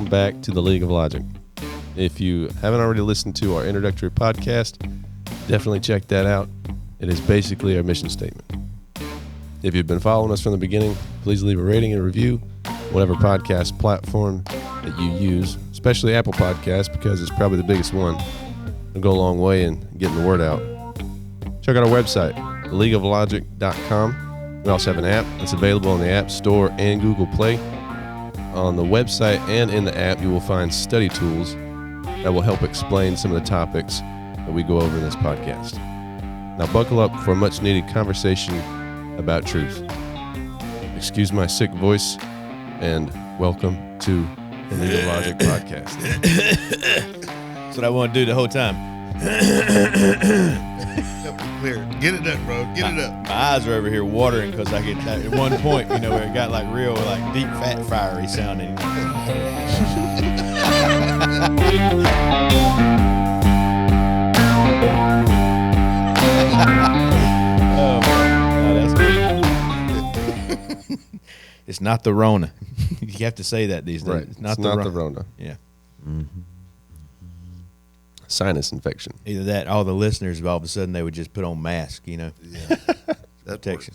welcome back to the League of Logic. If you haven't already listened to our introductory podcast, definitely check that out. It is basically our mission statement. If you've been following us from the beginning, please leave a rating and review, whatever podcast platform that you use, especially Apple Podcasts, because it's probably the biggest one. It'll go a long way in getting the word out. Check out our website, leagueoflogic.com. We also have an app that's available on the App Store and Google Play. On the website and in the app, you will find study tools that will help explain some of the topics that we go over in this podcast. Now buckle up for a much needed conversation about truth. Excuse my sick voice, and welcome to the League of Logic podcast. That's what I want to do the whole time. Clear. Get it up, bro. Get it up. My eyes are over here watering because I get at one point, where it got like real, like deep fat fiery sounding. Oh, that's good. It's not the Rona. You have to say that these days. Right. It's not the Rona. Yeah. Mm-hmm. Sinus infection. Either that, all the listeners, all of a sudden, they would just put on masks, Yeah. protection.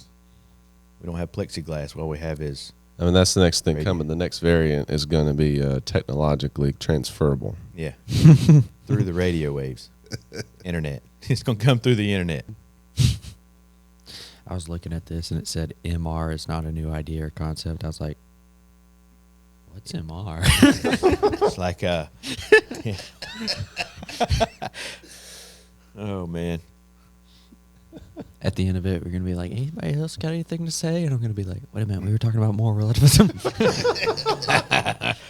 We don't have plexiglass. All we have is... I mean, that's the next thing radio. coming. The next variant is going to be technologically transferable. Yeah. Through the radio waves. Internet. It's going to come through the internet. I was looking at this and it said MR is not a new idea or concept. I was like, what's MR? It's like, yeah. Oh, man. At the end of it, we're going to be like, anybody else got anything to say? And I'm going to be like, wait a minute, we were talking about moral relativism.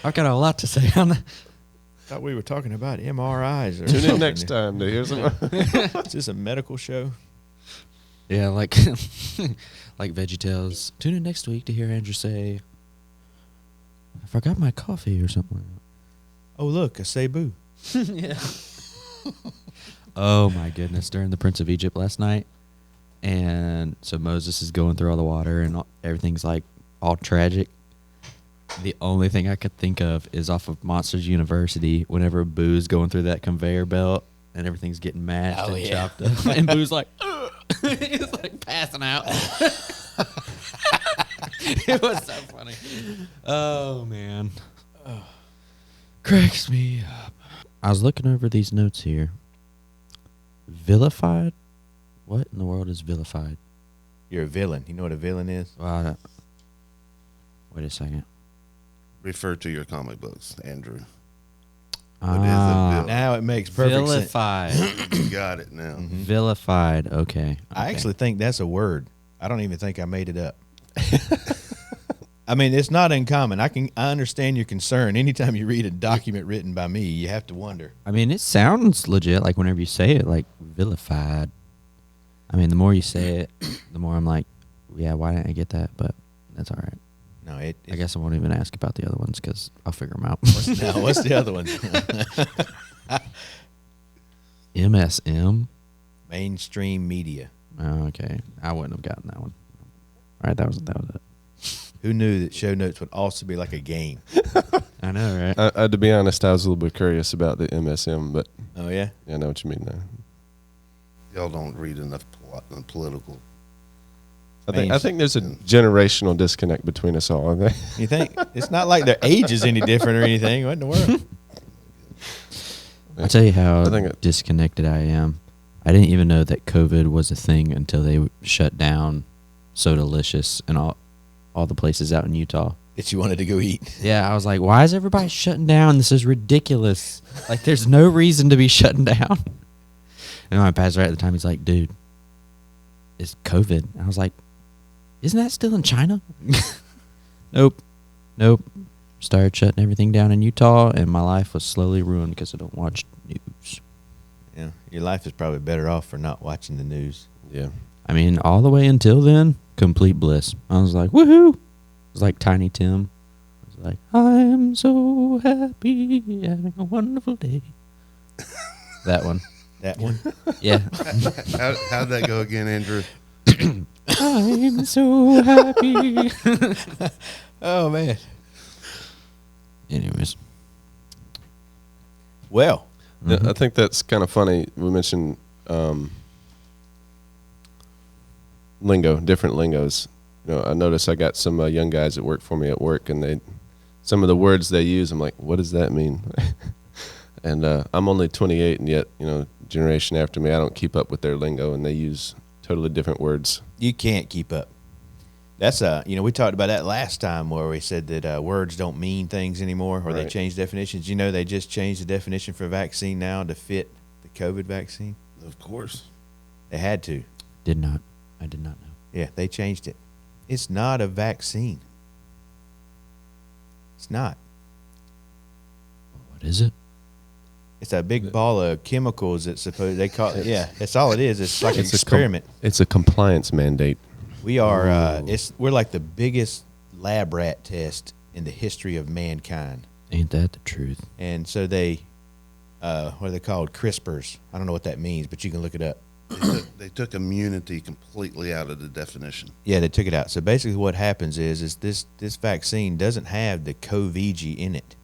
I've got a lot to say on that. Thought we were talking about MRIs or Tune something. in next time to hear some. Is this a medical show? Yeah, like like VeggieTales. Tune in next week to hear Andrew say, I forgot my coffee or something like Oh, look, a Cebu. that. Yeah. Oh, my goodness. During the Prince of Egypt last night. And so Moses is going through all the water and everything's like all tragic. The only thing I could think of is off of Monsters University whenever Boo's going through that conveyor belt and everything's getting mashed and chopped up. And Boo's like, ugh. He's like passing out. It was so funny. Oh, man. Cracks me up. I was looking over these notes here. Vilified? What in the world is vilified? You're a villain. You know what a villain is? Well, wait a second. Refer to your comic books, Andrew. What is a villain? Now it makes perfect sense. Vilified. You got it now. Vilified. Okay. I actually think that's a word. I don't even think I made it up. I mean, it's not uncommon. I understand your concern. Anytime you read a document written by me, you have to wonder. I mean, it sounds legit. Like whenever you say it, like vilified. I mean, the more you say it, the more I'm like, yeah, why didn't I get that? But that's all right. No, I guess I won't even ask about the other ones because I'll figure them out. What's the other one? MSM. Mainstream media. Oh, okay. I wouldn't have gotten that one. All right, that was it. Who knew that show notes would also be like a game? I know, right? To be honest, I was a little bit curious about the MSM, but Oh, yeah? I know what you mean now. Y'all don't read enough political. I think there's a generational disconnect between us all. I think. You think? It's not like their age is any different or anything. What in the world? I'll tell you how I think disconnected I am. I didn't even know that COVID was a thing until they shut down So Delicious and all the places out in Utah. That you wanted to go eat. Yeah, I was like, why is everybody shutting down? This is ridiculous. Like, there's no reason to be shutting down. And my pastor at the time, he's like, dude, it's COVID. I was like, isn't that still in China? Nope. Started shutting everything down in Utah, and my life was slowly ruined because I don't watch news. Yeah, your life is probably better off for not watching the news. Yeah. I mean, all the way until then, complete bliss. I was like, woohoo! It was like Tiny Tim. I was like, I'm so happy, having a wonderful day. That one. That one? Yeah. How'd that go again, Andrew? I'm so happy. Oh, man. Anyways, Well, Yeah, I think that's kind of funny. We mentioned lingo, different lingos. I notice I got some young guys that work for me at work, and some of the words they use, I'm like, what does that mean? And I'm only 28, and yet, generation after me, I don't keep up with their lingo, and they use totally different words. you can't keep up. That's we talked about that last time where we said that words don't mean things anymore, or they Right. change definitions. They just changed the definition for vaccine now to fit the COVID vaccine. Of course. They had to. I did not know. Yeah, they changed it. It's not a vaccine. It's not. What is it? It's a big ball of chemicals that they call it. Yeah, that's all it is. It's like an It's experiment. It's a compliance mandate. We are. We're like the biggest lab rat test in the history of mankind. Ain't that the truth? And so they, what are they called? CRISPRs. I don't know what that means, but you can look it up. They took immunity completely out of the definition. Yeah, they took it out. So basically, what happens is this vaccine doesn't have the CoVG in it.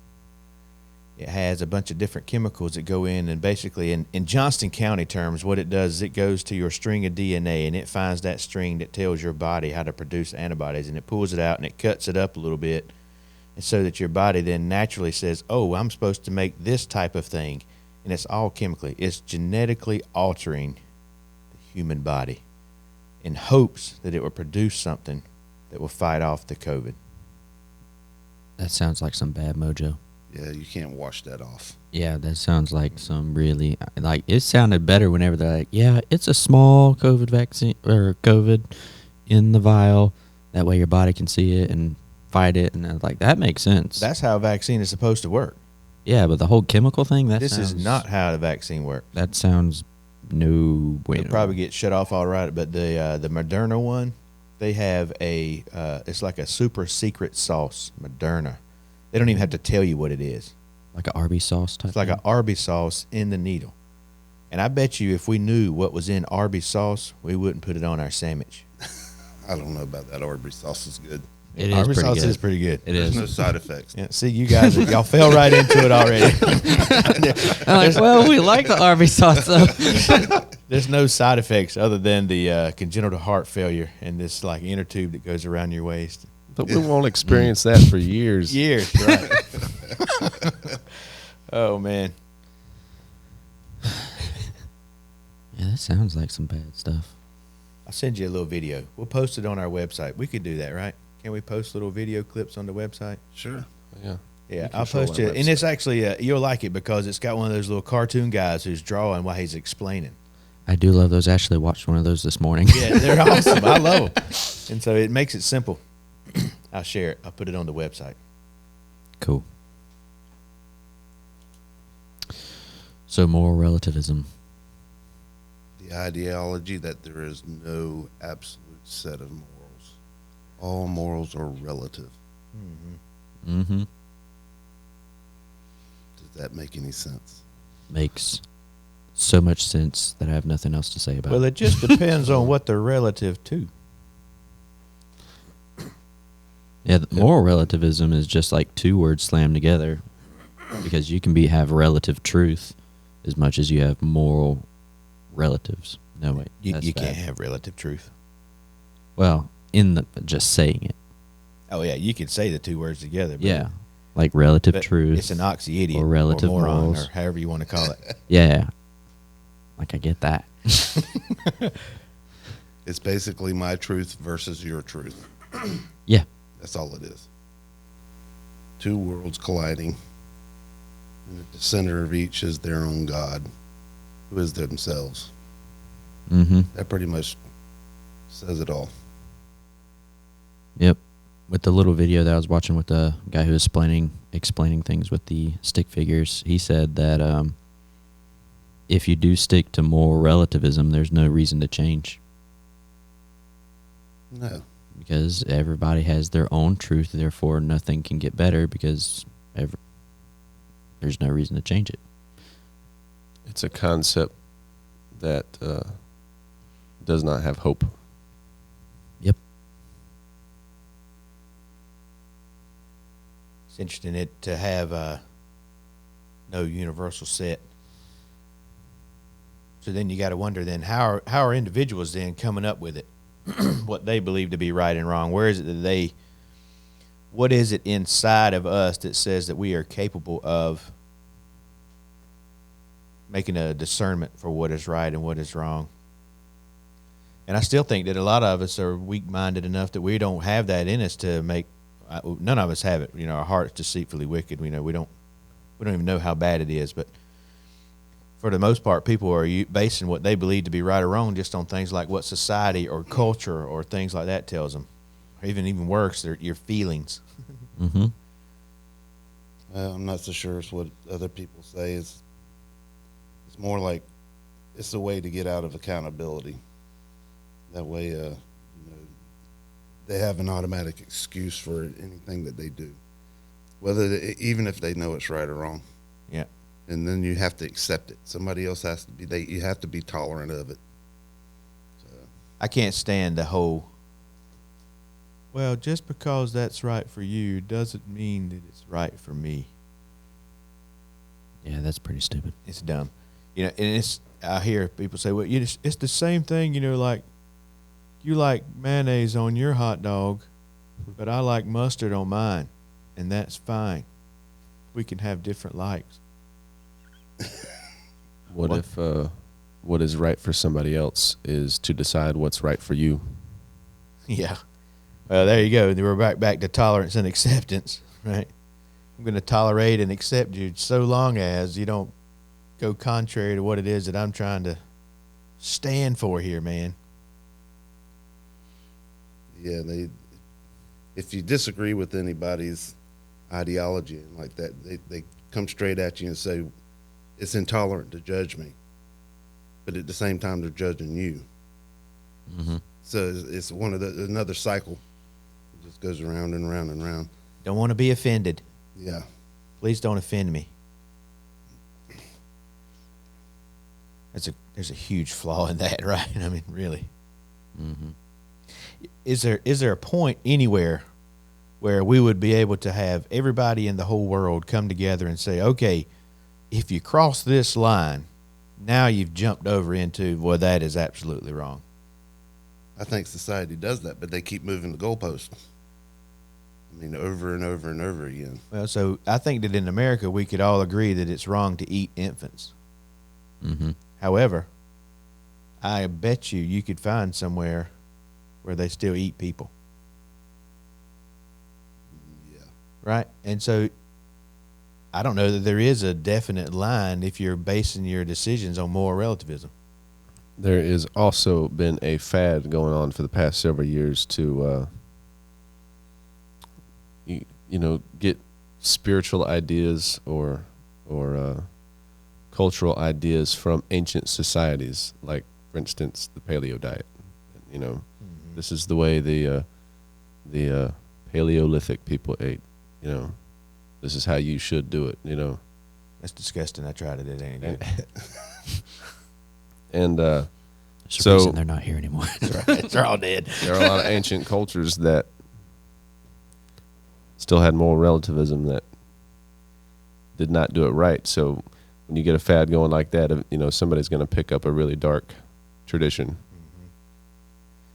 It has a bunch of different chemicals that go in, and basically, in Johnston County terms, what it does is it goes to your string of DNA, and it finds that string that tells your body how to produce antibodies, and it pulls it out, and it cuts it up a little bit, and so that your body then naturally says, oh, I'm supposed to make this type of thing, and it's all chemically. It's genetically altering the human body in hopes that it will produce something that will fight off the COVID. That sounds like some bad mojo. Yeah, you can't wash that off. Yeah, that sounds like some really, like, it sounded better whenever they're like, yeah, it's a small COVID vaccine or COVID in the vial. That way your body can see it and fight it. And I was like, that makes sense. That's how a vaccine is supposed to work. Yeah, but the whole chemical thing, This is not how the vaccine works. That sounds no way. It'll probably get shut off all right, but the Moderna one, they have it's like a super secret sauce, Moderna. They don't even have to tell you what it is. Like an Arby's sauce type. It's like an Arby's sauce in the needle. And I bet you if we knew what was in Arby's sauce, we wouldn't put it on our sandwich. I don't know about that. Arby's sauce is good. It is Arby's pretty sauce good. is pretty good. It There's is. no side effects. Yeah, see, you guys, y'all fell right into it already. I'm like, well, we like the Arby's sauce though. There's no side effects other than the congenital heart failure and this like inner tube that goes around your waist. But we won't experience that for years. Years, right? Oh man. Yeah, that sounds like some bad stuff. I'll send you a little video. We'll post it on our website. We could do that, right? Can we post little video clips on the website? Sure. Yeah. Yeah, can I'll show post our it. And it's actually, you'll like it because it's got one of those little cartoon guys who's drawing while he's explaining. I do love those. I actually watched one of those this morning. Yeah, they're awesome. I love them. And so it makes it simple. I'll share it. I'll put it on the website. Cool. So moral relativism. The ideology that there is no absolute set of morals. All morals are relative. Mm-hmm. Does that make any sense? Makes so much sense that I have nothing else to say about Well, it. it just depends on what they're relative to. Yeah, moral relativism is just like two words slammed together, because you can have relative truth as much as you have moral relatives. No, wait. You that's can't bad. have relative truth. Well, just saying it. Oh, yeah, you could say the two words together. But Yeah. Like relative but truth. It's an oxyidiot or relative or moron morals. or however you want to call it. Yeah. Like, I get that. It's basically my truth versus your truth. Yeah. That's all it is. Two worlds colliding. And at the center of each is their own God, who is themselves. Mm-hmm. That pretty much says it all. Yep. With the little video that I was watching with the guy who was explaining things with the stick figures, he said that if you do stick to moral relativism, there's no reason to change, No. because everybody has their own truth. Therefore, nothing can get better because there's no reason to change it. It's a concept that does not have hope. Yep. It's interesting to have no universal set. So then you got to wonder then how are individuals then coming up with it, what they believe to be right and wrong? Where is it that what is it inside of us that says that we are capable of making a discernment for what is right and what is wrong? And I still think that a lot of us are weak-minded enough that we don't have that in us to make. None of us have it. Our heart's deceitfully wicked. We don't even know how bad it is. But for the most part, people are basing what they believe to be right or wrong just on things like what society or culture or things like that tells them. Or even worse, your feelings. Mm-hmm. I'm not so sure it's what other people say. It's more like it's a way to get out of accountability. That way, they have an automatic excuse for anything that they do, even if they know it's right or wrong. Yeah. And then you have to accept it. Somebody else has to be. You have to be tolerant of it. So. I can't stand the whole. Well, just because that's right for you doesn't mean that it's right for me. Yeah, that's pretty stupid. It's dumb, And I hear people say, "Well, it's the same thing, like you like mayonnaise on your hot dog, but I like mustard on mine, and that's fine. We can have different likes." What if what is right for somebody else is to decide what's right for you? Yeah. Well, there you go. We're back to tolerance and acceptance, right? I'm going to tolerate and accept you so long as you don't go contrary to what it is that I'm trying to stand for here, man. Yeah, if you disagree with anybody's ideology and like that, they come straight at you and say, it's intolerant to judge me. But at the same time, they're judging you. Mm-hmm. So it's another cycle. It just goes around and around and around. Don't want to be offended. Yeah. Please don't offend me. There's a huge flaw in that, right? I mean, really. Mm-hmm. Is there a point anywhere where we would be able to have everybody in the whole world come together and say, okay, if you cross this line, now you've jumped over into, well, that is absolutely wrong? I think society does that, but they keep moving the goalposts. I mean, over and over and over again. Well, so I think that in America, we could all agree that it's wrong to eat infants. Mm-hmm. However, I bet you could find somewhere where they still eat people. Yeah. Right? And so I don't know that there is a definite line if you're basing your decisions on moral relativism. There has also been a fad going on for the past several years to, get spiritual ideas or cultural ideas from ancient societies, like, for instance, the Paleo Diet. This is the way the Paleolithic people ate. This is how you should do it. That's disgusting. I tried it. It ain't good. And There's a so reason they're not here anymore. They're all dead. there are a lot of ancient cultures that still had moral relativism that did not do it right. So when you get a fad going like that, somebody's going to pick up a really dark tradition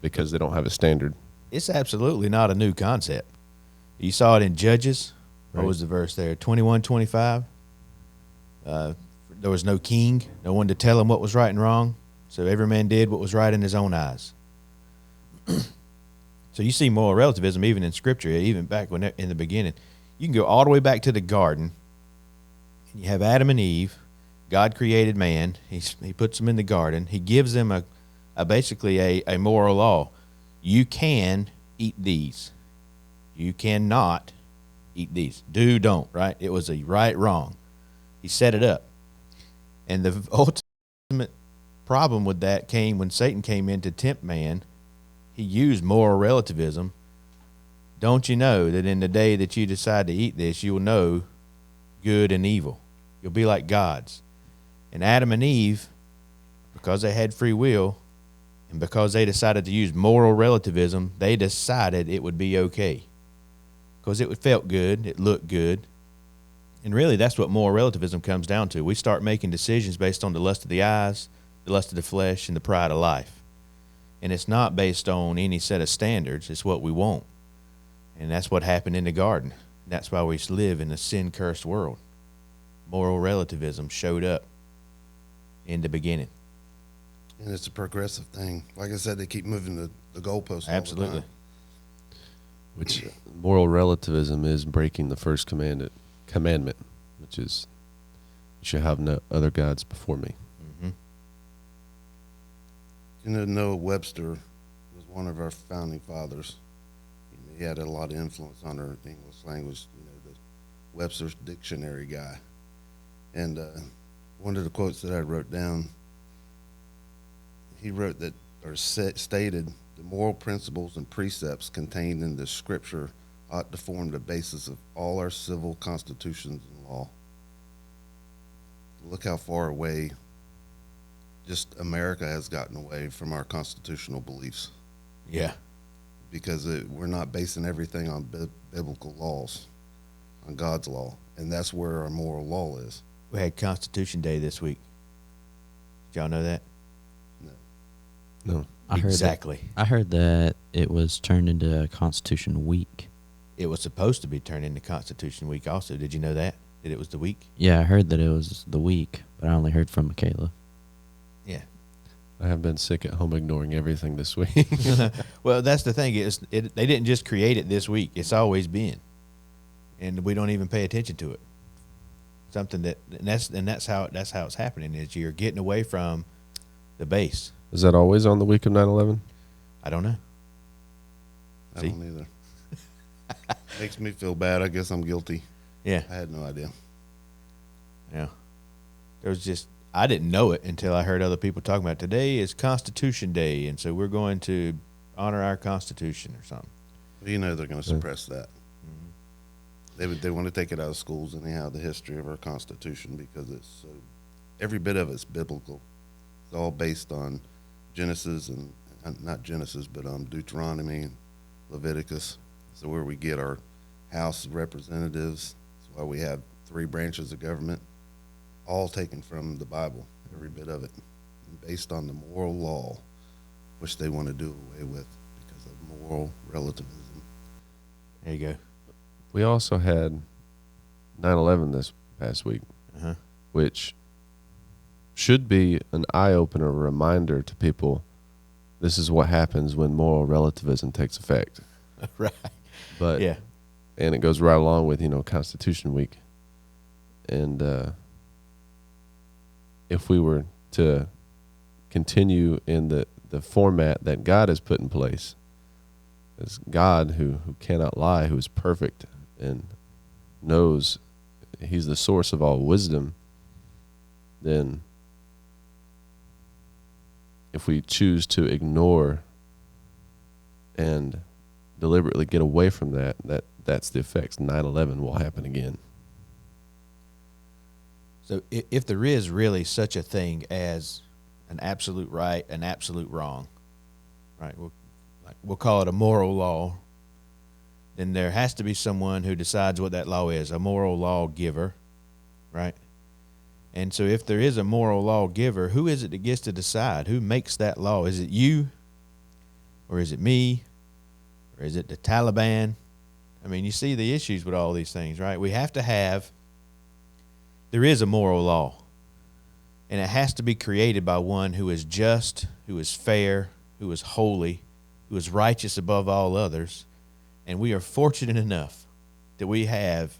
because they don't have a standard. It's absolutely not a new concept. You saw it in Judges. What Right. was the verse there? 21:25. There was no king, no one to tell him what was right and wrong. So every man did what was right in his own eyes. So you see moral relativism even in Scripture, even back in the beginning. You can go all the way back to the garden, and you have Adam and Eve. God created man. He puts them in the garden. He gives them basically a moral law. You can eat these. You cannot eat these. Do, don't, right? It was a right, wrong. He set it up. And the ultimate problem with that came when Satan came in to tempt man. He used moral relativism. Don't you know that in the day that you decide to eat this, you will know good and evil? You'll be like gods. And Adam and Eve, because they had free will, and because they decided to use moral relativism, they decided it would be okay. Because it felt good, it looked good, And really, that's what moral relativism comes down to. We start making decisions based on the lust of the eyes, the lust of the flesh, and the pride of life. And it's not based on any set of standards. It's what we want. And that's what happened in the garden. That's why we live in a sin-cursed world. Moral relativism showed up in the beginning. And it's a progressive thing. Like I said, they keep moving the goalposts. Absolutely. All the time. Which moral relativism is breaking the first commandment, which is, you shall have no other gods before me. Mm-hmm. You know, Noah Webster was one of our founding fathers. He had a lot of influence on our English language, you know, the Webster's dictionary guy. And one of the quotes that I wrote down, he wrote that, or stated, the moral principles and precepts contained in the scripture ought to form the basis of all our civil constitutions and law. Look how far away just America has gotten away from our constitutional beliefs. Yeah. Because we're not basing everything on biblical laws, on God's law. And that's where our moral law is. We had Constitution Day this week. Did y'all know that? No. Exactly. I heard that it was turned into Constitution Week. It was supposed to be turned into Constitution Week also. Did you know that? That it was the week? Yeah, I heard that it was the week, but I only heard from Michaela. Yeah. I have been sick at home ignoring everything this week. Well, that's the thing. They didn't just create it this week. It's always been. And we don't even pay attention to it. Something that's how it's happening, is you're getting away from the base. Is that always on the week of 9/11? I don't know. I See? don't either. Makes me feel bad. I guess I'm guilty. Yeah. I had no idea. Yeah. I didn't know it until I heard other people talking about it. Today is Constitution Day, and so we're going to honor our Constitution or something. Well, you know they're going to suppress that. They want to take it out of schools anyhow, the history of our Constitution, because every bit of it's biblical. It's all based on Genesis and not Genesis, but Deuteronomy, Leviticus. So where we get our House of Representatives. That's why we have 3 branches of government, all taken from the Bible, every bit of it, and based on the moral law, which they want to do away with because of moral relativism. There you go. We also had 9/11 this past week, Uh-huh. which should be an eye-opener, reminder to people, this is what happens when moral relativism takes effect. Right. But Yeah. and it goes right along with, Constitution Week. And if we were to continue in the format that God has put in place, as God who cannot lie, who is perfect and knows he's the source of all wisdom, then if we choose to ignore and deliberately get away from that's the effects. 9/11 will happen again. So if there is really such a thing as an absolute right, an absolute wrong, right? We'll call it a moral law. Then there has to be someone who decides what that law is, a moral law giver, right? And so if there is a moral law giver, who is it that gets to decide? Who makes that law? Is it you? Or is it me? Or is it the Taliban? I mean, you see the issues with all these things, right? There is a moral law. And it has to be created by one who is just, who is fair, who is holy, who is righteous above all others. And we are fortunate enough that we have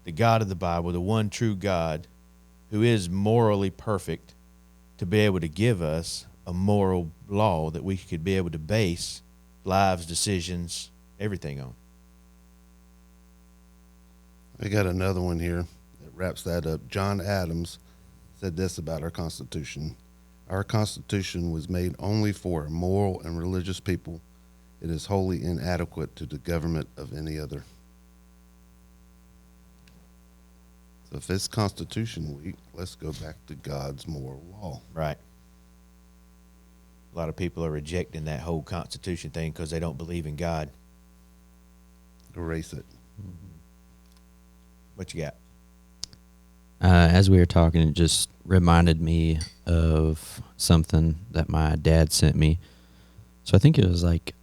the God of the Bible, the one true God, who is morally perfect, to be able to give us a moral law that we could be able to base lives, decisions, everything on. I got another one here that wraps that up. John Adams said this about our Constitution. Our Constitution was made only for a moral and religious people. It is wholly inadequate to the government of any other. So if it's Constitution Week, let's go back to God's moral law. Right. A lot of people are rejecting that whole Constitution thing because they don't believe in God. Erase it. What you got? As we were talking, it just reminded me of something that my dad sent me. So I think it was like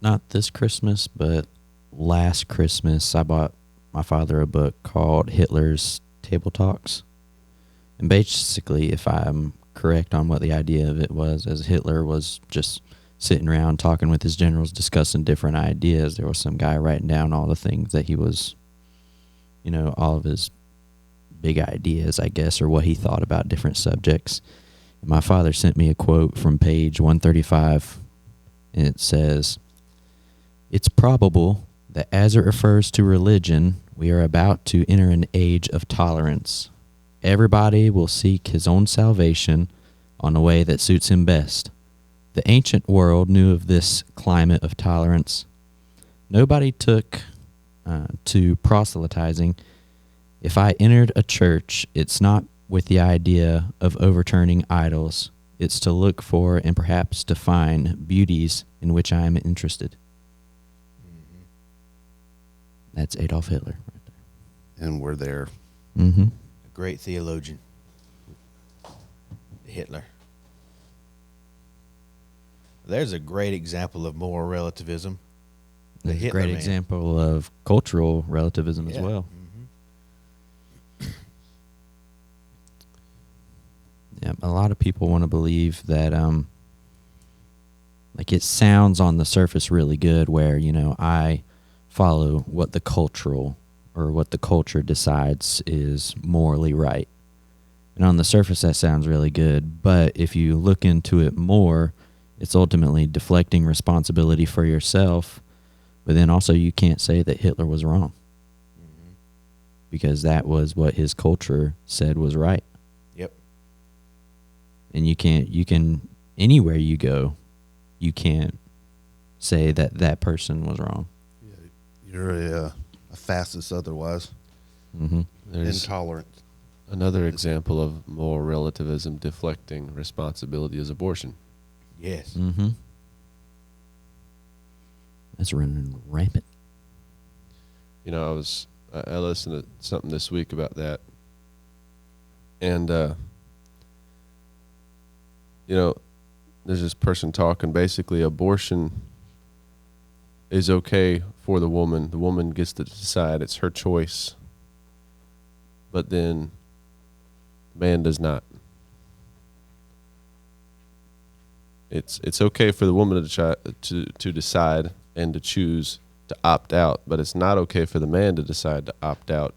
not this Christmas, but last Christmas, I bought my father a book called Hitler's Table Talks. And basically, if I'm correct on what the idea of it was, as Hitler was just sitting around talking with his generals, discussing different ideas, there was some guy writing down all the things that he was, all of his big ideas, I guess, or what he thought about different subjects. And my father sent me a quote from page 135, and it says, "It's probable that as it refers to religion, we are about to enter an age of tolerance. Everybody will seek his own salvation on a way that suits him best. The ancient world knew of this climate of tolerance. Nobody took to proselytizing. If I entered a church, it's not with the idea of overturning idols. It's to look for and perhaps to find beauties in which I am interested." That's Adolf Hitler right there. And we're there. Mm-hmm. A great theologian, Hitler. There's a great example of moral relativism. The There's a Hitler great man. example of cultural relativism as Yeah. well. Yeah, a lot of people want to believe that, like it sounds on the surface really good where, I follow what the culture decides is morally right. And on the surface, that sounds really good. But if you look into it more, it's ultimately deflecting responsibility for yourself. But then also you can't say that Hitler was wrong because that was what his culture said was right. Yep. And you can, anywhere you go, you can't say that that person was wrong. You're a fascist otherwise. Mm-hmm. There's Intolerant. another example of moral relativism deflecting responsibility is abortion. Yes. Mm-hmm. That's running rampant. I listened to something this week about that. And, there's this person talking, basically abortion is okay for the woman. The woman gets to decide. It's her choice. But then the man does not. It's okay for the woman to decide and to choose to opt out, but it's not okay for the man to decide to opt out.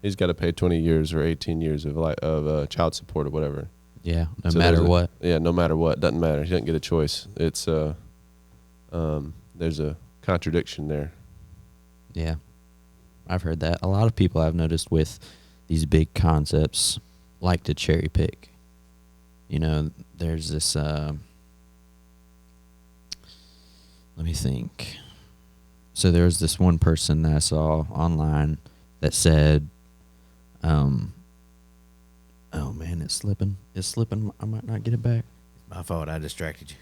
He's got to pay 20 years or 18 years of child support or whatever. Yeah, no So matter there's what. Yeah, no matter what. Doesn't matter. He doesn't get a choice. It's there's a contradiction there. Yeah, I've heard that. A lot of people I've noticed with these big concepts like to cherry pick. There's this, let me think. So there was this one person that I saw online that said, oh man, it's slipping. It's slipping. I might not get it back. My fault. I distracted you.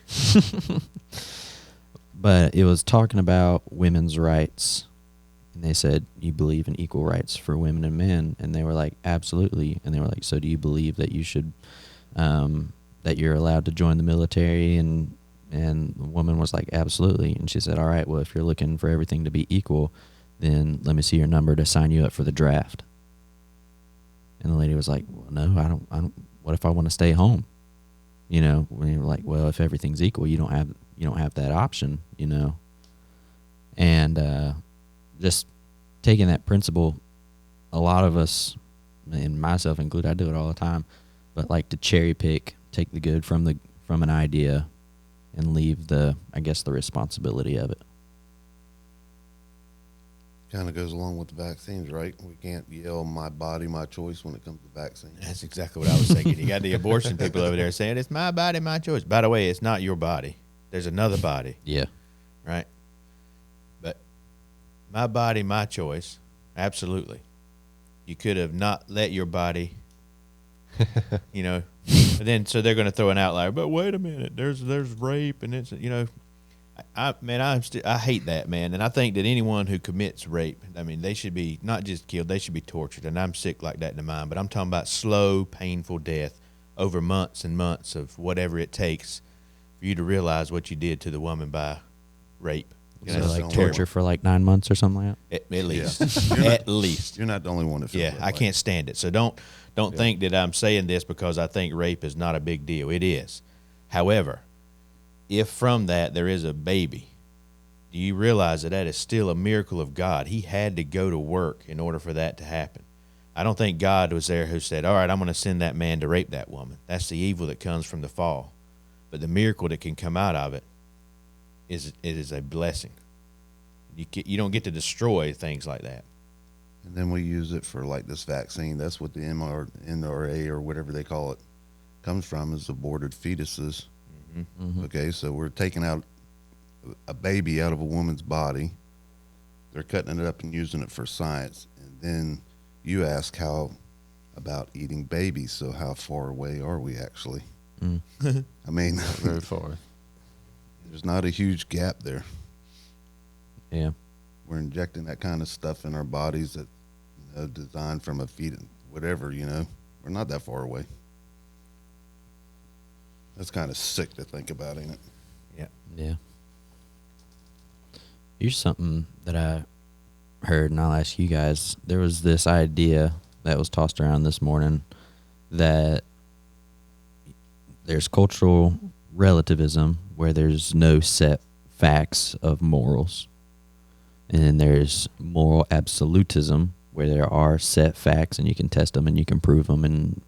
But it was talking about women's rights. And they said, you believe in equal rights for women and men? And they were like, absolutely. And they were like, so do you believe that you should, that you're allowed to join the military? And the woman was like, absolutely. And she said, all right, well, if you're looking for everything to be equal, then let me see your number to sign you up for the draft. And the lady was like, well, no, I don't, what if I want to stay home? When you're like, well, if everything's equal, you don't have that option, And just taking that principle, a lot of us, and myself included, I do it all the time, but like to cherry pick, take the good from an idea and leave the responsibility of it. Kind of goes along with the vaccines, right? We can't yell "my body, my choice" when it comes to vaccines. That's exactly what I was thinking. You got the abortion people over there saying it's my body, my choice. By the way, it's not your body. There's another body, Yeah. right? But my body, my choice. Absolutely. You could have not let your body, But then so they're going to throw an outlier. But wait a minute, there's rape and it's I hate that, man. And I think that anyone who commits rape, I mean, they should be not just killed, they should be tortured. And I'm sick like that in the mind. But I'm talking about slow, painful death over months and months of whatever it takes for you to realize what you did to the woman by rape. You know, So that's like the only torture for like 9 months or something like that. At least. You're At least. You're not the only one that feels Yeah, that I way. can't stand it. So don't think that I'm saying this because I think rape is not a big deal. It is. However, if from that there is a baby, do you realize that that is still a miracle of God? He had to go to work in order for that to happen. I don't think God was there who said, all right, I'm going to send that man to rape that woman. That's the evil that comes from the fall. But the miracle that can come out of it is a blessing. You don't get to destroy things like that. And then we use it for like this vaccine. That's what the NRA or whatever they call it comes from, is aborted fetuses. Mm-hmm. Okay, so we're taking out a baby out of a woman's body. They're cutting it up and using it for science. And then you ask how about eating babies. So how far away are we actually? Mm. I mean, Not very far. there's not a huge gap there. Yeah. We're injecting that kind of stuff in our bodies that, designed from a fetus, whatever, we're not that far away. That's kind of sick to think about, ain't it? Yeah. Yeah. Here's something that I heard, and I'll ask you guys. There was this idea that was tossed around this morning that there's cultural relativism, where there's no set facts of morals. And then there's moral absolutism, where there are set facts and you can test them and you can prove them, and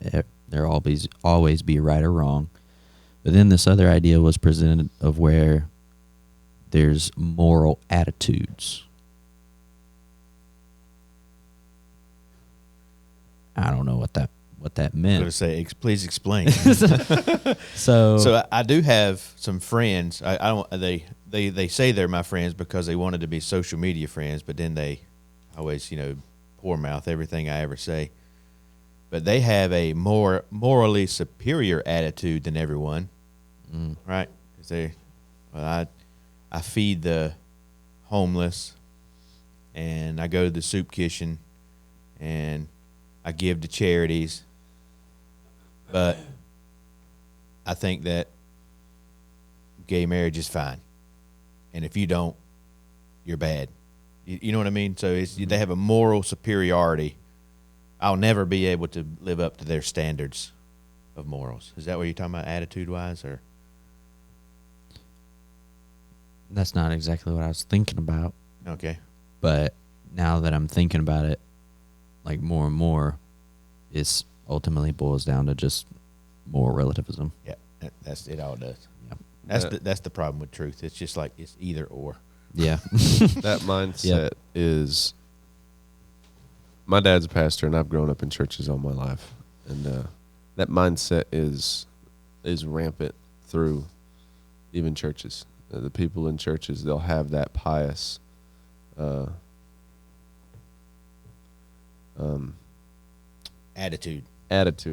there always be right or wrong. But then this other idea was presented of where there's moral attitudes. I don't know what that I'm going meant. to say, please explain. So I do have some friends. I don't. They say they're my friends because they wanted to be social media friends, but then they always, poor mouth everything I ever say. But they have a more morally superior attitude than everyone, right? Because I feed the homeless, and I go to the soup kitchen, and I give to charities. But I think that gay marriage is fine. And if you don't, you're bad. You know what I mean? So they have a moral superiority. I'll never be able to live up to their standards of morals. Is that what you're talking about, attitude-wise? Or that's not exactly what I was thinking about. okay. But now that I'm thinking about it, like more and more, it ultimately boils down to just moral relativism. Yeah, that's it. All does. Yeah. That's the problem with truth. It's just like it's either or. Yeah. That mindset is. My dad's a pastor, and I've grown up in churches all my life, and that mindset is rampant through even churches. The people in churches, they'll have that pious Attitude.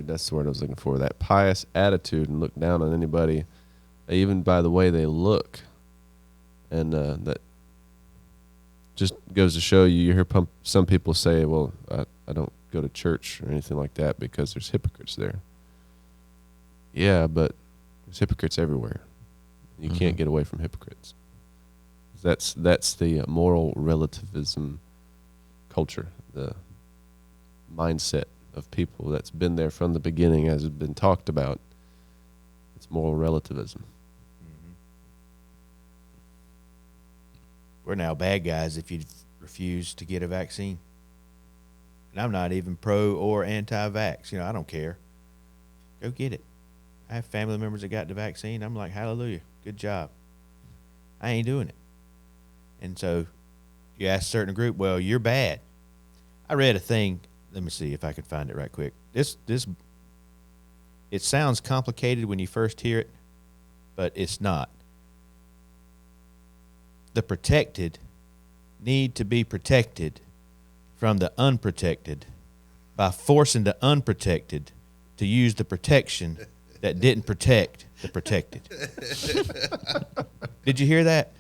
That's the word I was looking for. That pious attitude, and look down on anybody, even by the way they look, and that just goes to show you. You hear some people say, "Well, I don't go to church or anything like that because there's hypocrites there." Yeah, but there's hypocrites everywhere. You can't get away from hypocrites. That's the moral relativism culture, the mindset of people that's been there from the beginning, as has been talked about. It's moral relativism. We're now bad guys if you refuse to get a vaccine. And I'm not even pro or anti-vax. I don't care. Go get it. I have family members that got the vaccine. I'm like, hallelujah, good job. I ain't doing it. And so you ask a certain group, well, you're bad. I read a thing. Let me see if I can find it right quick. It sounds complicated when you first hear it, but it's not. The protected need to be protected from the unprotected by forcing the unprotected to use the protection that didn't protect the protected. Did you hear that?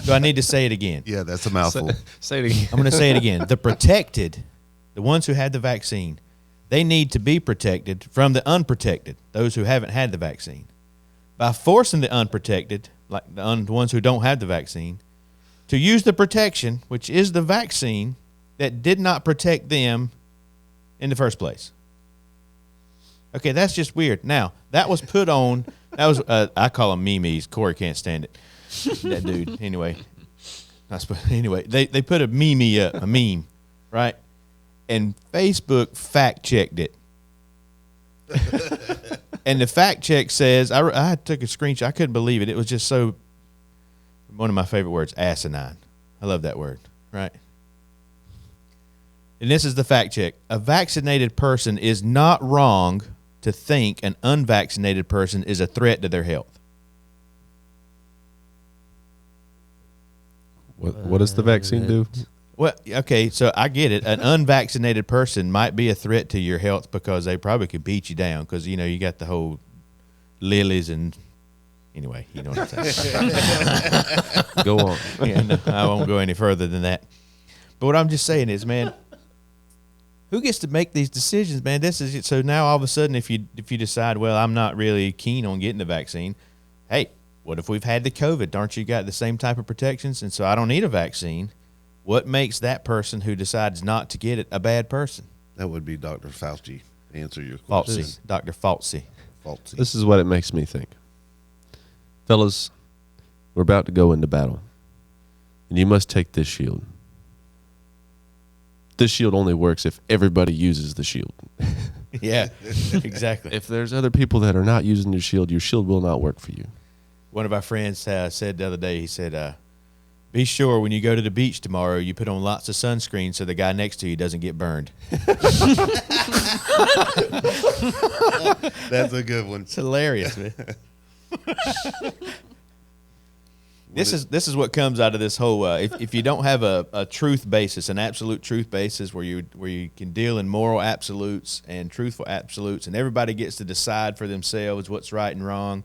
Do I need to say it again? Yeah, that's a mouthful. Say it again. I'm going to say it again. The protected, the ones who had the vaccine, they need to be protected from the unprotected, those who haven't had the vaccine. By forcing the unprotected, like the ones who don't have the vaccine, to use the protection, which is the vaccine, that did not protect them in the first place. Okay, that's just weird. Now, that was put on, that was, I call them memes. Corey can't stand it. That dude. Anyway, they put a meme up, a meme, right? And Facebook fact-checked it. And the fact check says, I took a screenshot. I couldn't believe it. It was just so, one of my favorite words, asinine. I love that word, right? And this is the fact check. A vaccinated person is not wrong to think an unvaccinated person is a threat to their health. What does the vaccine do? Well, okay, so I get it. An unvaccinated person might be a threat to your health because they probably could beat you down because, you got the whole lilies and anyway, you know what I'm saying. Go on. Yeah, no, I won't go any further than that. But what I'm just saying is, man, who gets to make these decisions, man? This is so now all of a sudden if you decide, well, I'm not really keen on getting the vaccine, hey, what if we've had the COVID? Aren't you got the same type of protections? And so I don't need a vaccine. What makes that person who decides not to get it a bad person? That would be Dr. Fauci to answer your question. Fauci, Dr. Fauci. This is what it makes me think. Fellas, we're about to go into battle, and you must take this shield. This shield only works if everybody uses the shield. Yeah, exactly. If there's other people that are not using your shield will not work for you. One of our friends said the other day, he said, be sure when you go to the beach tomorrow, you put on lots of sunscreen so the guy next to you doesn't get burned. That's a good one. It's hilarious, man. This is what comes out of this whole. If you don't have a truth basis, an absolute truth basis, where you can deal in moral absolutes and truthful absolutes, and everybody gets to decide for themselves what's right and wrong,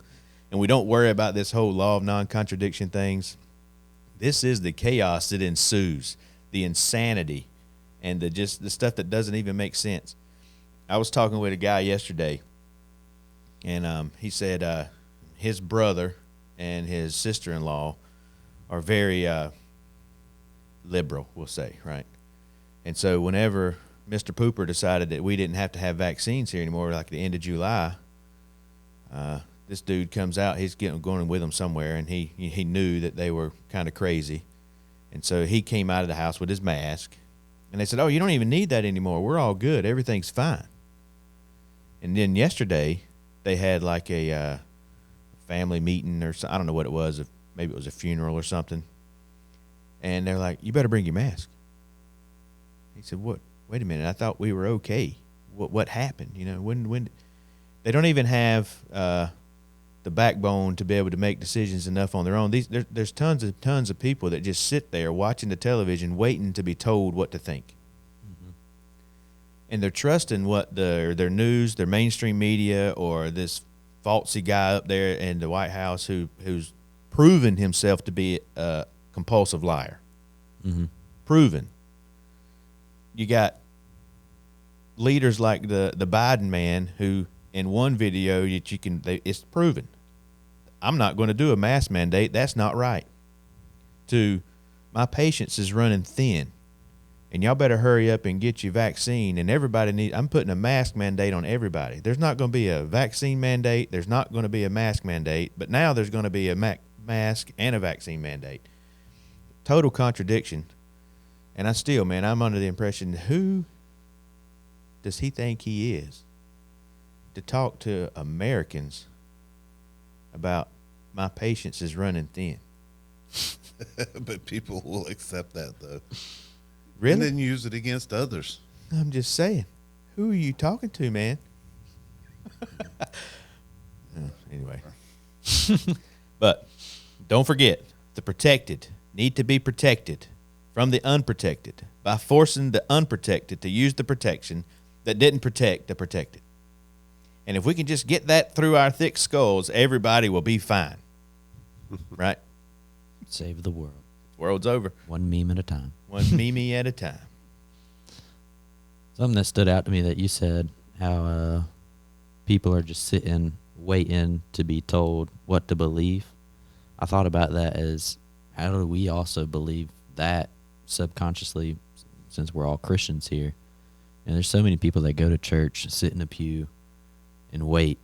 and we don't worry about this whole law of non-contradiction things. This is the chaos that ensues, the insanity, and the stuff that doesn't even make sense. I was talking with a guy yesterday, and he said his brother and his sister-in-law are very liberal, we'll say, right? And so whenever Mr. Pooper decided that we didn't have to have vaccines here anymore, like the end of July, this dude comes out, he's going with them somewhere, and he knew that they were kind of crazy. And so he came out of the house with his mask, and they said, oh, you don't even need that anymore. We're all good. Everything's fine. And then yesterday, they had like a family meeting or I don't know what it was. Maybe it was a funeral or something. And they're like, you better bring your mask. He said, what? Wait a minute. I thought we were okay. What happened? When they don't even have the backbone to be able to make decisions enough on their own. There's tons of people that just sit there watching the television waiting to be told what to think. Mm-hmm. And they're trusting what their news, their mainstream media, or this falsy guy up there in the White House who's proven himself to be a compulsive liar. Mm-hmm. Proven. You got leaders like the Biden man who, in one video it's proven, I'm not going to do a mask mandate. That's not right. To, my patience is running thin, and y'all better hurry up and get your vaccine. And I'm putting a mask mandate on everybody. There's not going to be a vaccine mandate. There's not going to be a mask mandate. But now there's going to be a mask and a vaccine mandate. Total contradiction. And I'm under the impression, who does he think he is to talk to Americans about my patience is running thin? But people will accept that, though. Really? And then use it against others. I'm just saying, who are you talking to, man? Anyway. But don't forget, the protected need to be protected from the unprotected by forcing the unprotected to use the protection that didn't protect the protected. And if we can just get that through our thick skulls, everybody will be fine. Right? Save the world. World's over. One meme at a time. One meme at a time. Something that stood out to me that you said, how people are just sitting, waiting to be told what to believe. I thought about that as, how do we also believe that subconsciously, since we're all Christians here? And there's so many people that go to church, sit in a pew, and wait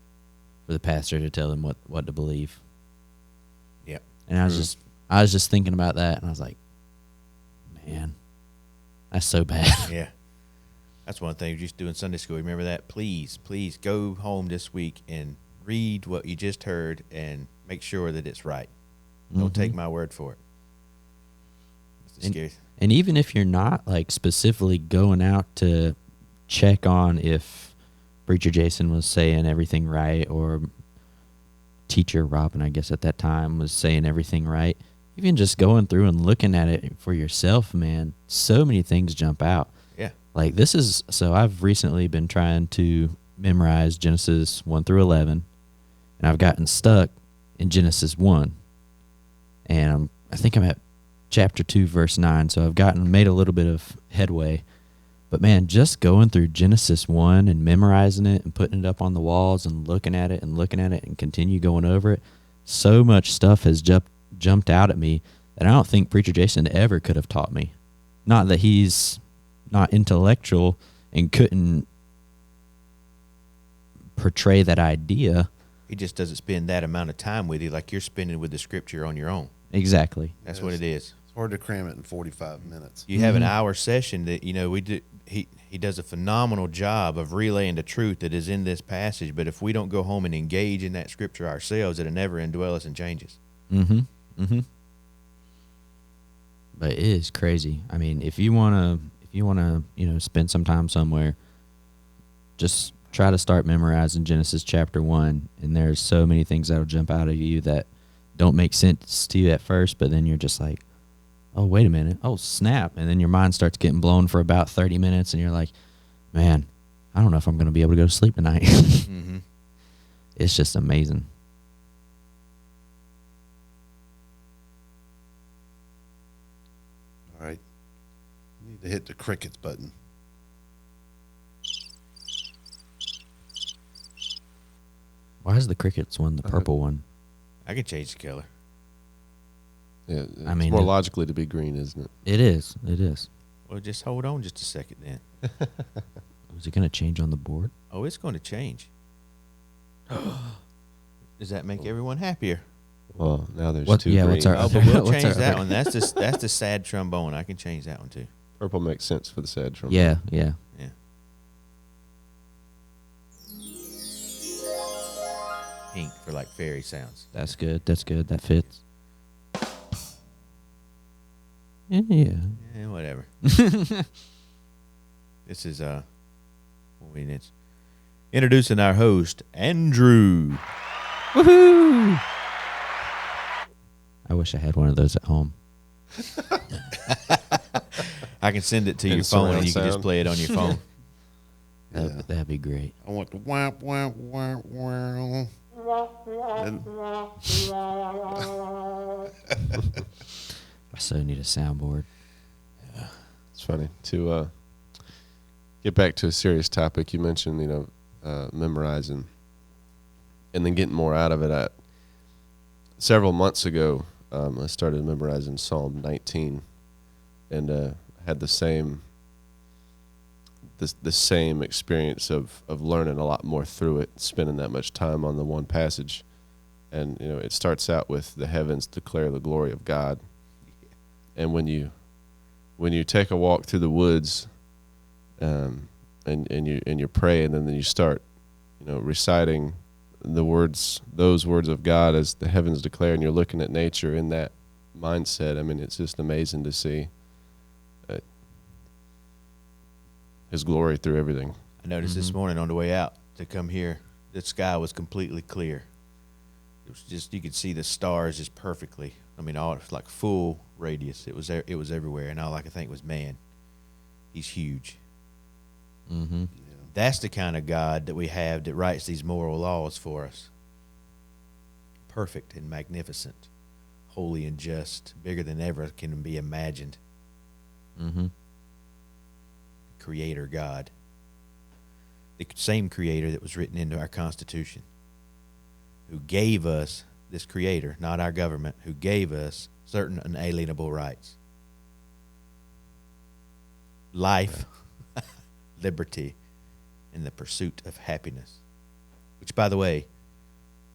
for the pastor to tell them what to believe. Yep. And I was just thinking about that, and I was like, man, that's so bad. Yeah. That's one thing just doing Sunday school. Remember that? Please go home this week and read what you just heard and make sure that it's right. Don't take my word for it. That's the scary. And even if you're not like specifically going out to check on if Preacher Jason was saying everything right, or Teacher Robin, I guess at that time, was saying everything right, even just going through and looking at it for yourself, man, so many things jump out. Yeah. Like so I've recently been trying to memorize Genesis 1 through 11, and I've gotten stuck in Genesis 1. And I think I'm at chapter 2, verse 9, so I've made a little bit of headway. But man, just going through Genesis 1 and memorizing it and putting it up on the walls and looking at it and continue going over it, so much stuff has jumped out at me that I don't think Preacher Jason ever could have taught me. Not that he's not intellectual and couldn't portray that idea. He just doesn't spend that amount of time with you like you're spending with the scripture on your own. Exactly. That's what it is. It's hard to cram it in 45 minutes. You have an hour session that, we do. He does a phenomenal job of relaying the truth that is in this passage. But if we don't go home and engage in that scripture ourselves, it'll never indwell us and change us. But it is crazy. I mean, if you wanna, spend some time somewhere, just try to start memorizing Genesis chapter 1, and there's so many things that'll jump out of you that don't make sense to you at first, but then you're just like, oh, wait a minute. Oh, snap. And then your mind starts getting blown for about 30 minutes, and you're like, man, I don't know if I'm going to be able to go to sleep tonight. It's just amazing. All right. You need to hit the crickets button. Why is the crickets one the purple one? I can change the color. Yeah, it's I mean, more logically to be green, isn't it? It is. It is. Well, just hold on just a second then. Is it going to change on the board? Oh, it's going to change. Does that make everyone happier? Well, now there's What- two yeah, green. what's our- Oh, but we'll What's change our- that one. That's the sad trombone. I can change that one too. Purple makes sense for the sad trombone. Yeah. Yeah. Pink for like fairy sounds. That's good. That's good. That fits. Yeah. Yeah, whatever. This is it's introducing our host, Andrew. Woohoo! I wish I had one of those at home. I can send it to And your phone, and surround you can just sound. play it on your phone. That'd be great. I want the whap, whap, whap, whap. And I so need a soundboard. It's funny to get back to a serious topic. You mentioned, memorizing and then getting more out of it. Several months ago, I started memorizing Psalm 19, and had the same experience of learning a lot more through it, spending that much time on the one passage. And it starts out with the heavens declare the glory of God. And when you take a walk through the woods, and you're praying, and then you start reciting those words of God as the heavens declare, and you're looking at nature in that mindset. I mean, it's just amazing to see His glory through everything. I noticed this morning on the way out to come here, the sky was completely clear. It was just, you could see the stars just perfectly. I mean, all like full radius. It was everywhere, and all I could think was, man, He's huge. Mm-hmm. That's the kind of God that we have that writes these moral laws for us. Perfect and magnificent. holy and just, bigger than ever can be imagined. Mm-hmm. Creator God. The same creator that was written into our Constitution, who gave us, this creator, not our government, who gave us certain unalienable rights. Life, liberty, and the pursuit of happiness. Which, by the way,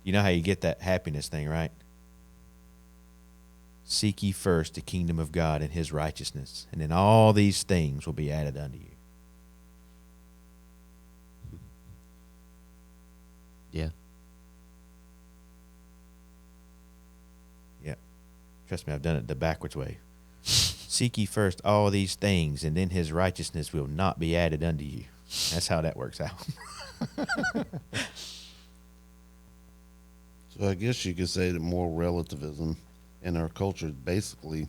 you know how you get that happiness thing, right? Seek ye first the kingdom of God and his righteousness, and then all these things will be added unto you. Yeah. Yeah. Trust me, I've done it the backwards way. Seek ye first all these things, and then his righteousness will not be added unto you. That's how that works out. So I guess you could say that moral relativism in our culture, basically,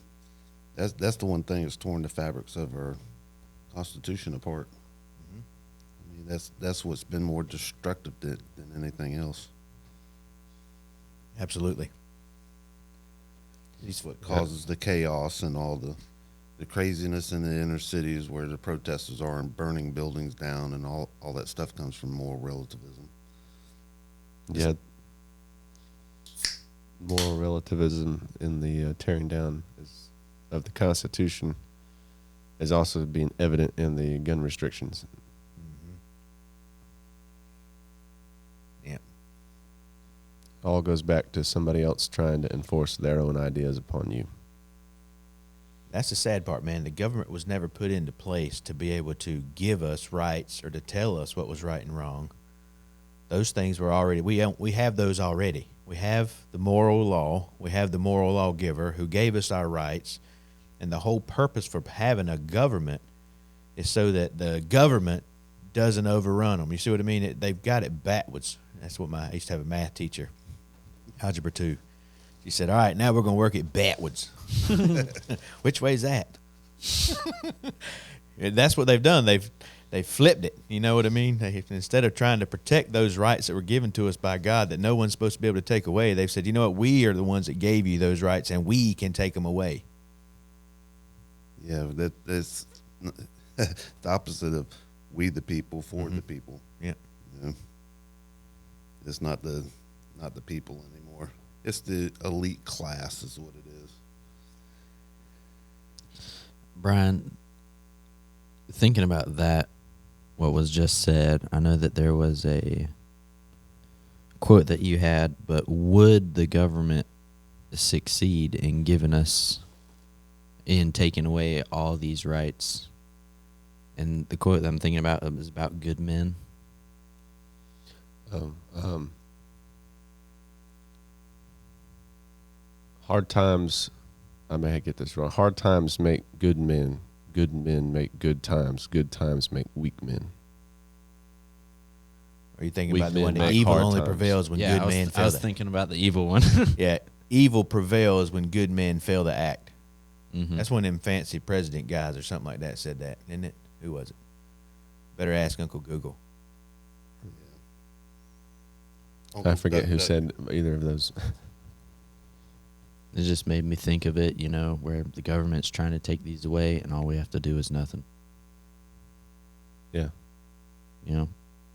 that's the one thing that's torn the fabrics of our Constitution apart. I mean, that's what's been more destructive than anything else. Absolutely. It's what causes the chaos and all the craziness in the inner cities where the protesters are and burning buildings down, and all that stuff comes from moral relativism. Yeah. Moral relativism in the tearing down of the Constitution is also being evident in the gun restrictions. Yeah. All goes back to somebody else trying to enforce their own ideas upon you. That's the sad part, man. The government was never put into place to be able to give us rights or to tell us what was right and wrong. Those things were already, we have those already. We have the moral law. We have the moral lawgiver who gave us our rights. And the whole purpose for having a government is so that the government doesn't overrun them. You see what I mean? They've got it backwards. That's what I used to have a math teacher, Algebra 2. She said, all right, now we're going to work it backwards. Which way is that? That's what they've done. They've flipped it. You know what I mean? Instead of trying to protect those rights that were given to us by God that no one's supposed to be able to take away, they've said, you know what? We are the ones that gave you those rights, and we can take them away. Yeah, that's the opposite of we the people for the people. Yeah. You know? It's not the people anymore. It's the elite class is what it is. Brian, thinking about that, what was just said, I know that there was a quote that you had, but would the government succeed in giving us, in taking away all these rights? And the quote that I'm thinking about is about good men. Hard times, I may get this wrong. Hard times make good men. Good men make good times. Good times make weak men. Are you thinking Weak about the men one that make evil hard only times. prevails when Yeah, good men I fail was to thinking about the evil one. Yeah, evil prevails when good men fail to act. Mm-hmm. That's one of them fancy president guys or something like that said that, isn't it? Who was it? Better ask Uncle Google. I forget who said either of those. It just made me think of it, you know, where the government's trying to take these away and all we have to do is nothing. Yeah. You know,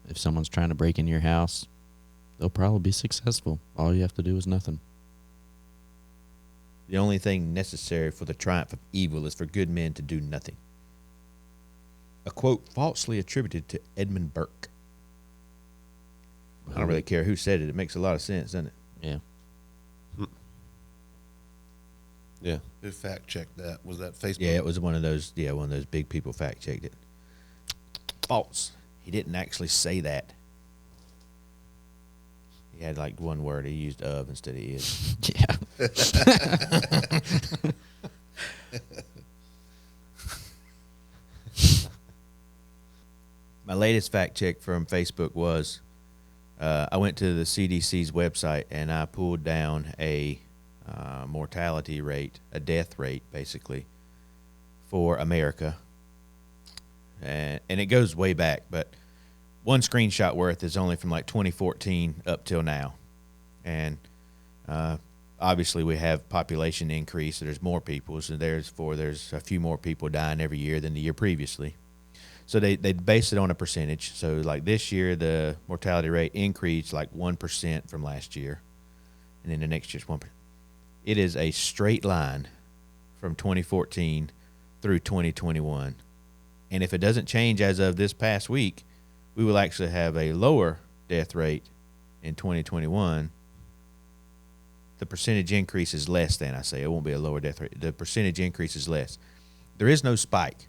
if someone's trying to break into your house, they'll probably be successful. All you have to do is nothing. The only thing necessary for the triumph of evil is for good men to do nothing. A quote falsely attributed to Edmund Burke. I don't really care who said it. It makes a lot of sense, doesn't it? Yeah. Yeah. Who fact checked that? Was that Facebook? Yeah, it was one of those. Yeah, one of those big people fact checked it. False. He didn't actually say that. He had like one word. He used of instead of is. Yeah. My latest fact check from Facebook was I went to the CDC's website and I pulled down a mortality rate, a death rate, basically, for America. And it goes way back, but one screenshot worth is only from like 2014 up till now. And obviously we have population increase, so there's more people, so there's a few more people dying every year than the year previously. So they base it on a percentage. So like this year, the mortality rate increased like 1% from last year, and then the next year's 1%. It is a straight line from 2014 through 2021. And if it doesn't change as of this past week, we will actually have a lower death rate in 2021. The percentage increase is less than, I say. It won't be a lower death rate. The percentage increase is less. There is no spike.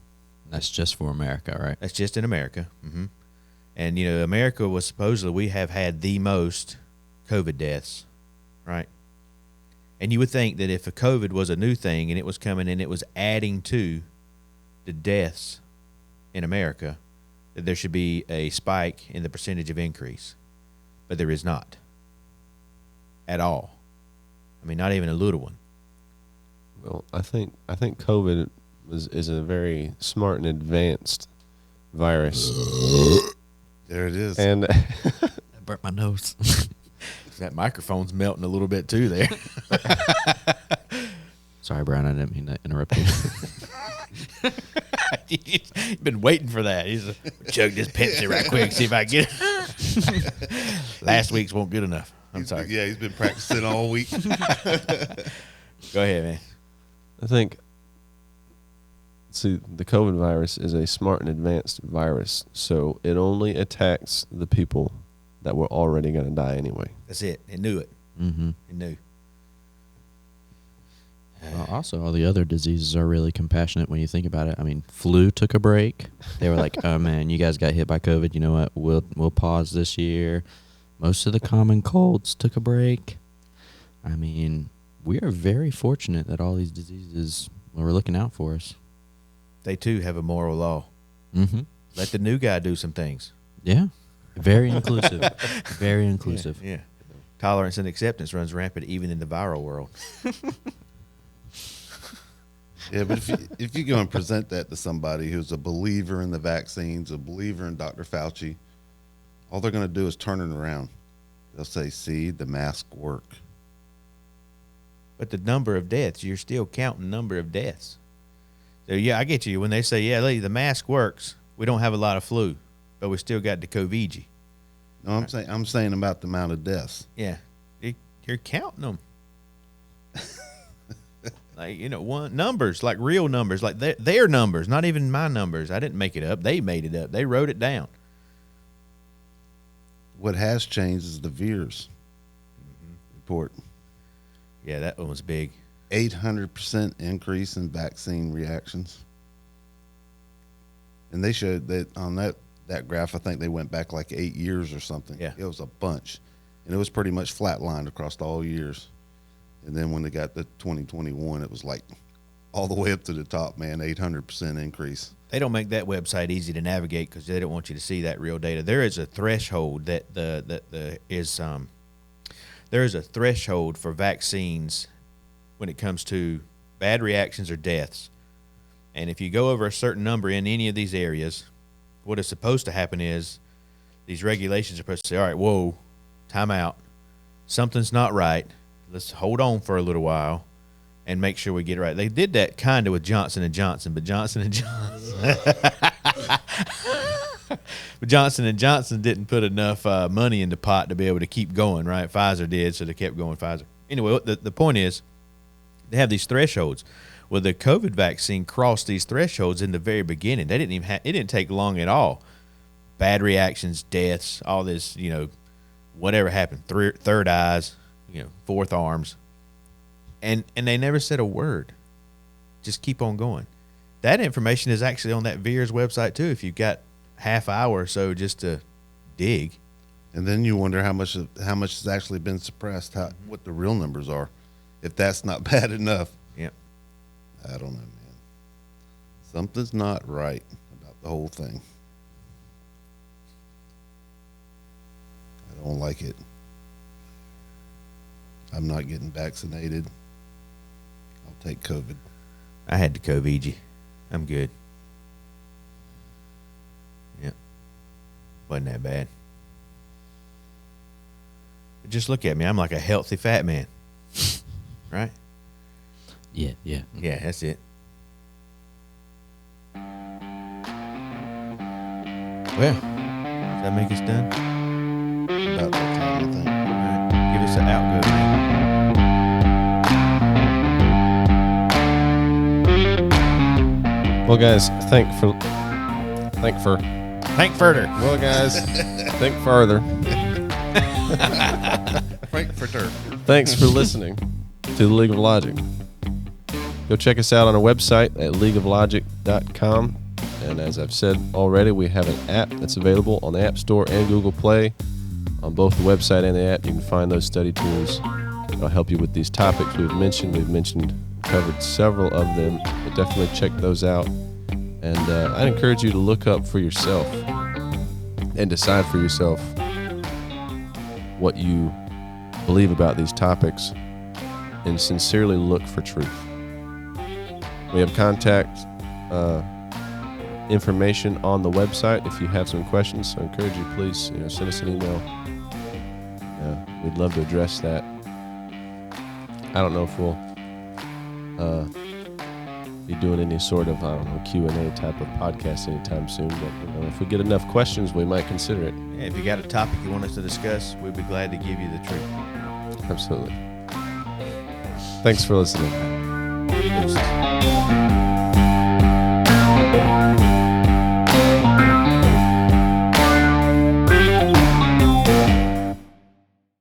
That's just for America, right? That's just in America. Mm-hmm. And, you know, America was supposedly, we have had the most COVID deaths, right? And you would think that if a COVID was a new thing and it was coming and it was adding to the deaths in America, that there should be a spike in the percentage of increase. But there is not at all. I mean, not even a little one. Well, I think COVID is a very smart and advanced virus. There it is. And I burnt my nose. That microphone's melting a little bit too there. Sorry, Brian, I didn't mean to interrupt you. He's been waiting for that. He's chug this Pepsi right quick, see if I get it. Last week's won't good enough. I'm sorry. Yeah, he's been practicing all week. Go ahead, man. I think, see, the COVID virus is a smart and advanced virus, so it only attacks the people that were already going to die anyway. That's it. It knew it. Mm-hmm. It knew. Also, all the other diseases are really compassionate when you think about it. I mean, flu took a break. They were like, "Oh man, you guys got hit by COVID. You know what? We'll pause this year." Most of the common colds took a break. I mean, we are very fortunate that all these diseases were looking out for us. They too have a moral law. Mm-hmm. Let the new guy do some things. Yeah, very inclusive. Very inclusive. Yeah. Tolerance and acceptance runs rampant even in the viral world. Yeah, but if you go and present that to somebody who's a believer in the vaccines, a believer in Dr. Fauci, all they're going to do is turn it around. They'll say, see, the mask work. But the number of deaths, you're still counting number of deaths. So, yeah, I get you. When they say, yeah, the mask works, we don't have a lot of flu, but we still got the COVID. No, I'm saying about the amount of deaths. Yeah. You're counting them. Like, you know, numbers, like real numbers, like their numbers, not even my numbers. I didn't make it up. They made it up. They wrote it down. What has changed is the VIIRS report. Yeah, that one was big. 800% increase in vaccine reactions. And they showed that on that graph, I think they went back like 8 years or something. Yeah. It was a bunch. And it was pretty much flatlined across all years. And then when they got to 2021, it was like all the way up to the top, man, 800% increase. They don't make that website easy to navigate because they don't want you to see that real data. There is a threshold there is a threshold for vaccines when it comes to bad reactions or deaths. And if you go over a certain number in any of these areas, what is supposed to happen is these regulations are supposed to say, all right, whoa, time out. Something's not right. Let's hold on for a little while and make sure we get it right. They did that kind of with Johnson & Johnson, but Johnson & Johnson didn't put enough money in the pot to be able to keep going, right? Pfizer did, so they kept going Pfizer. Anyway, the point is they have these thresholds. Well, the COVID vaccine crossed these thresholds in the very beginning. They didn't even it didn't take long at all. Bad reactions, deaths, all this, you know, whatever happened, third eyes, you know, fourth arms. And they never said a word. Just keep on going. That information is actually on that VIIRS website too, if you've got half hour or so just to dig. And then you wonder how much has actually been suppressed, what the real numbers are, if that's not bad enough. Yep. I don't know, man. Something's not right about the whole thing. I don't like it. I'm not getting vaccinated. I'll take COVID. I had the COVID. I'm good. Yep. Wasn't that bad. But just look at me. I'm like a healthy fat man. right? Yeah. Yeah, that's it. Well, does that make us done? About that time, I think. All right. Give us an outgo, man. Well, guys, think further. Well, guys, think further. Frankfurter. Thanks for listening to the League of Logic. Go check us out on our website at leagueoflogic.com. And as I've said already, we have an app that's available on the App Store and Google Play. On both the website and the app, you can find those study tools that'll help you with these topics we've mentioned. Covered several of them, but definitely check those out. And I'd encourage you to look up for yourself and decide for yourself what you believe about these topics and sincerely look for truth. We have contact information on the website if you have some questions. So I encourage you, please, send us an email. We'd love to address that. I don't know if we'll be doing any sort of Q&A type of podcast anytime soon, but if we get enough questions, we might consider it. Yeah, if you got a topic you want us to discuss, we'd be glad to give you the truth. Absolutely. Thanks for listening. Deuces.